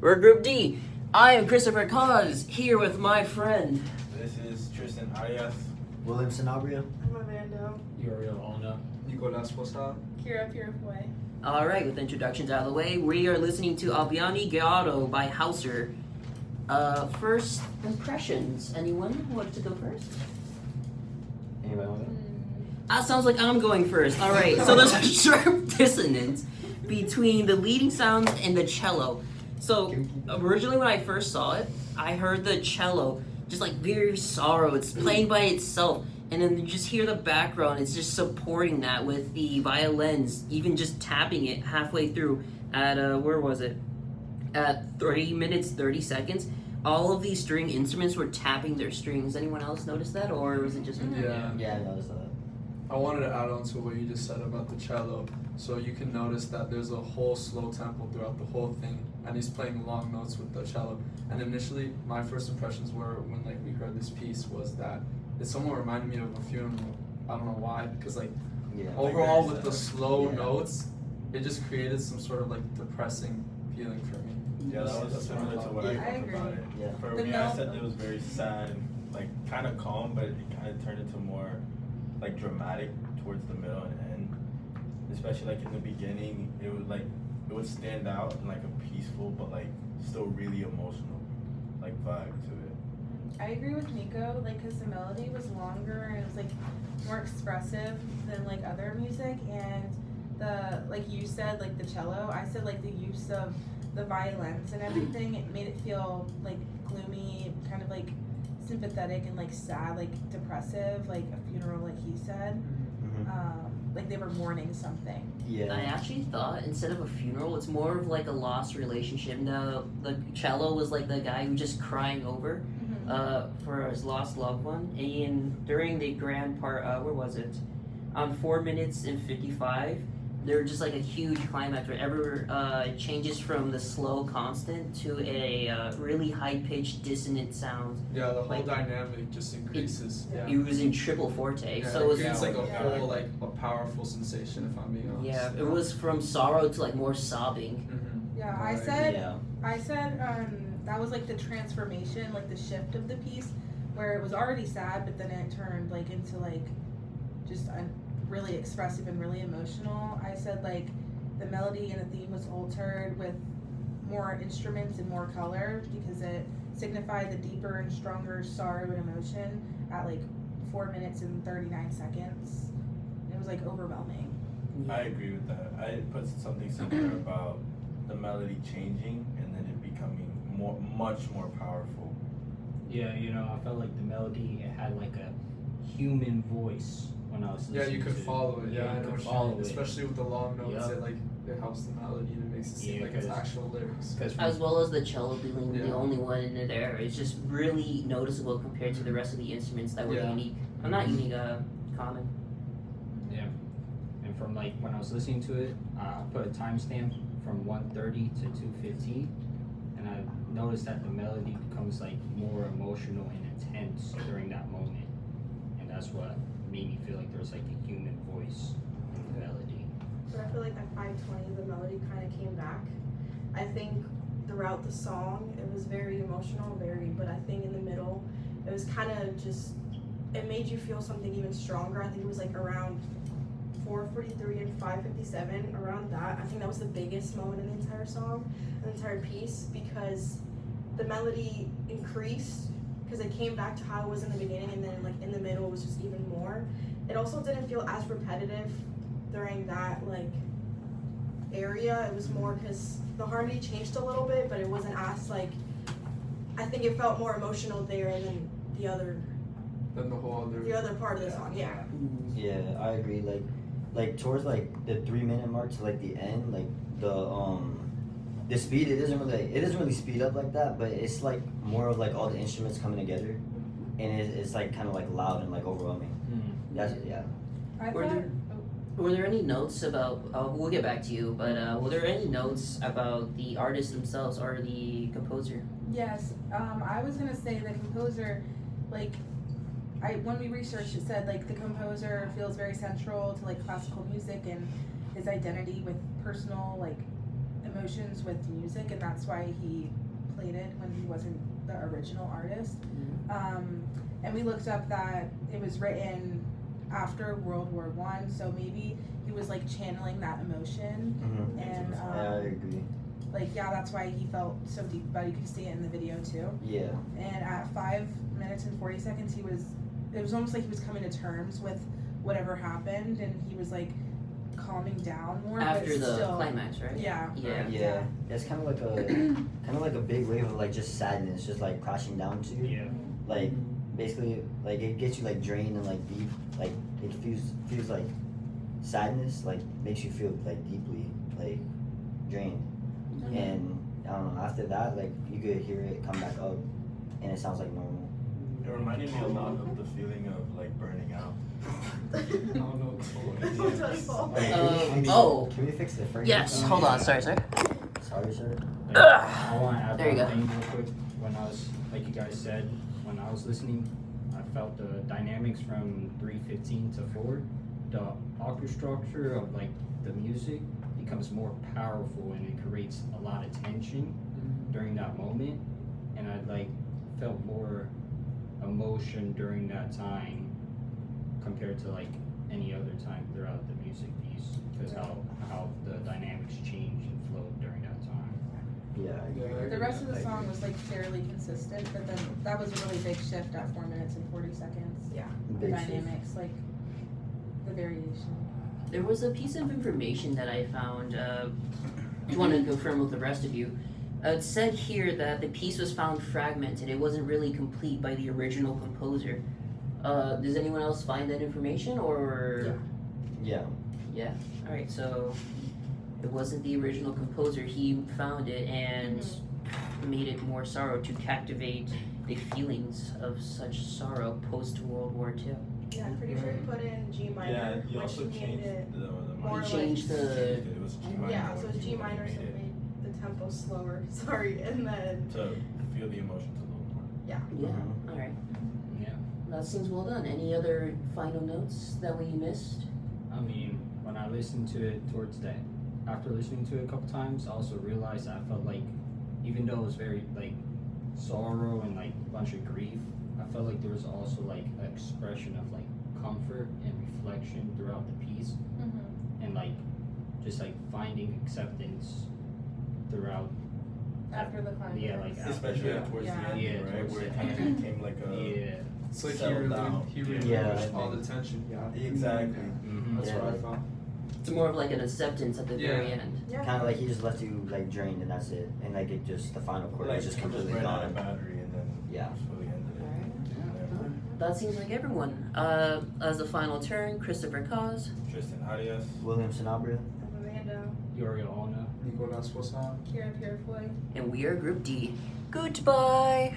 We're Group D. I am Christopher Cause, here with my friend. This is Tristan Arias. William Sanabria. I'm Amanda. Uriel Ona. Nicolas Posada. Kira Purifoy. Alright, with introductions out of the way, we are listening to Albiani Gato by Hauser. First impressions. Anyone who wants to go first? Anybody want to? Sounds like I'm going first. Alright, so there's a sharp dissonance between the leading sounds and the cello. So, originally when I first saw it, I heard the cello just like very sorrow. It's playing by itself. And then you just hear the background. It's just supporting that with the violins, even just tapping it halfway through at, where was it? At 3 minutes, 30 seconds. All of these string instruments were tapping their strings. Anyone else notice that? Or was it just me? Yeah, I noticed that. I wanted to add on to what you just said about the cello. So you can notice that there's a whole slow tempo throughout the whole thing, and he's playing long notes with the cello. And initially, my first impressions were when we heard this piece was that it somewhat reminded me of a funeral. I don't know why, because overall with the slow notes, it just created some sort of depressing feeling for me. Yeah, that was similar to what I thought about it. Yeah. For me, I said it was very sad, kind of calm, but it kind of turned into more dramatic towards the middle and end. Especially in the beginning, it would stand out in a peaceful but still really emotional vibe to it. I agree with Nico, because the melody was longer and it was more expressive than other music, and the you said the cello, I said the use of the violins and everything, it made it feel gloomy, kind of sympathetic and sad, depressive, a funeral, he said. They were mourning something. Yeah. I actually thought instead of a funeral, it's more of a lost relationship. The cello was the guy who just crying over for his lost loved one. And during the grand part, where was it? On 4 minutes and 55, there was just a huge climax where it changes from the slow constant to a really high pitched dissonant sound. Yeah, the whole dynamic just increases. It was in triple forte, Yeah, so it was it's a whole a powerful sensation, if I'm being honest. yeah, it was from sorrow to more sobbing. Mm-hmm. Yeah, I said that was the transformation, the shift of the piece, where it was already sad, but then it turned into just really expressive and really emotional. I said the melody and the theme was altered with more instruments and more color because it signified the deeper and stronger sorrow and emotion at 4 minutes and 39 seconds. It was overwhelming. I agree with that. I put something similar about the melody changing and then it becoming much more powerful. Yeah, I felt the melody, it had a human voice when I was listening. Yeah, you could to follow it. Yeah, I you know could what you follow mean. it. Especially with the long notes, Yep. it helps the melody and it makes it seem Yeah, like it's 'cause- actual lyrics. As well as the cello being the Yeah. only one in there, it's just really noticeable compared to the rest of the instruments that were Yeah. unique. Not unique, common. Yeah. And from when I was listening to it, I put a timestamp from 1:30 to 2:15, and I noticed that the melody becomes more emotional and intense during that moment, and that's what made me feel there's a human voice in the melody. But I feel at 5:20 the melody kind of came back. I think throughout the song it was very emotional, but I think in the middle it was kind of just, it made you feel something even stronger. I think it was around 4:43 and 5:57, around that. I think that was the biggest moment in the entire song, the entire piece, because the melody increased because it came back to how it was in the beginning, and then in the middle it was just even more. It also didn't feel as repetitive during that area. It was more because the harmony changed a little bit, but it wasn't as I think it felt more emotional there than the other part of the song. Yeah. Yeah, I agree. Towards the 3 minute mark to the end, the speed, it doesn't really speed up like that, but it's more of all the instruments coming together, and it's kind of loud and overwhelming. That's yeah. I Were thought, there- Were there any notes about, we'll get back to you, but were there any notes about the artist themselves or the composer? yes, I was gonna say the composer, when we researched, it said the composer feels very central to classical music and his identity with personal emotions with music, and that's why he played it when he wasn't the original artist. And we looked up that it was written after World War I, so maybe he was like channeling that emotion. Mm-hmm. And I agree. like, yeah, that's why he felt so deep about it. You could see it in the video too. Yeah. And at 5 minutes and 40 seconds, it was almost like he was coming to terms with whatever happened, and he was like calming down more. After but the still, climax, right? Yeah. Yeah. It's kind of like a big wave of like just sadness, just like crashing down to you. Yeah. Like basically, like it gets you like drained and like deep. Like it feels like sadness, like makes you feel like deeply like drained. And I don't know. After that, like you could hear it come back up, and it sounds like normal. It reminded me a lot of the feeling of like burning out. I don't know what's for. Can we fix the frame? Yes. Hold on. Sorry, sir. Sorry, sir. I want to add There you one go. thing real quick. When I was, like you guys said, when I was listening, I felt the dynamics from 3:15 to 4. The octave structure of like the music becomes more powerful, and it creates a lot of tension during that moment. And I like felt more emotion during that time compared to like any other time throughout the music piece, because how the dynamics change and flow during that time. Yeah. I agree. Yeah, I The rest of the I song agree. was like fairly consistent, but then that was a really big shift at 4 minutes and 40 seconds. Yeah. The Big shift. dynamics, like the variation. There was a piece of information that I found. I want to confirm with the rest of you. It said here that the piece was found fragmented. It wasn't really complete by the original composer. Does anyone else find that information, or? Yeah. Yeah. All right. So it wasn't the original composer. He found it and made it more sorrow to captivate the feelings of such sorrow post World War II. Yeah, I'm pretty sure he put in G minor, Yeah, you which also made changed it the more He like changed the. It was G minor. yeah, so when it's he G minor, so made it it made the tempo slower. Sorry, and then to feel the emotions a little more. Yeah. Mhm. All right. Yeah. That seems well done. Any other final notes that we missed? I mean, when I listened to it towards that, after listening to it a couple times, I also realized I felt like, even though it was very like sorrow and like a bunch of grief, I felt like there was also like an expression of like comfort and reflection throughout the piece, and like just like finding acceptance throughout. After the climax. Yeah, like Especially Yeah. towards Yeah. the end, Yeah, right? towards Where it the kind of end. became like a. Yeah. It's like Settled down. he Yeah. removed Yeah. all the tension. Yeah. Exactly. Mm-hmm. That's Yeah. what I found. It's more of like an acceptance at the very Yeah. end. yeah. Kind of like he just left you like drained, and that's it. And like it just the final chord Like was just it completely ran out of gone. battery and then Yeah. just fully ended it. Alright. That seems like everyone. As the final turn, Christopher Cause. Tristan Arias. William Sanabria. Amanda, Yorio Ona. Nicolas Poisson. Kira Purefoy. And we are Group D. Goodbye.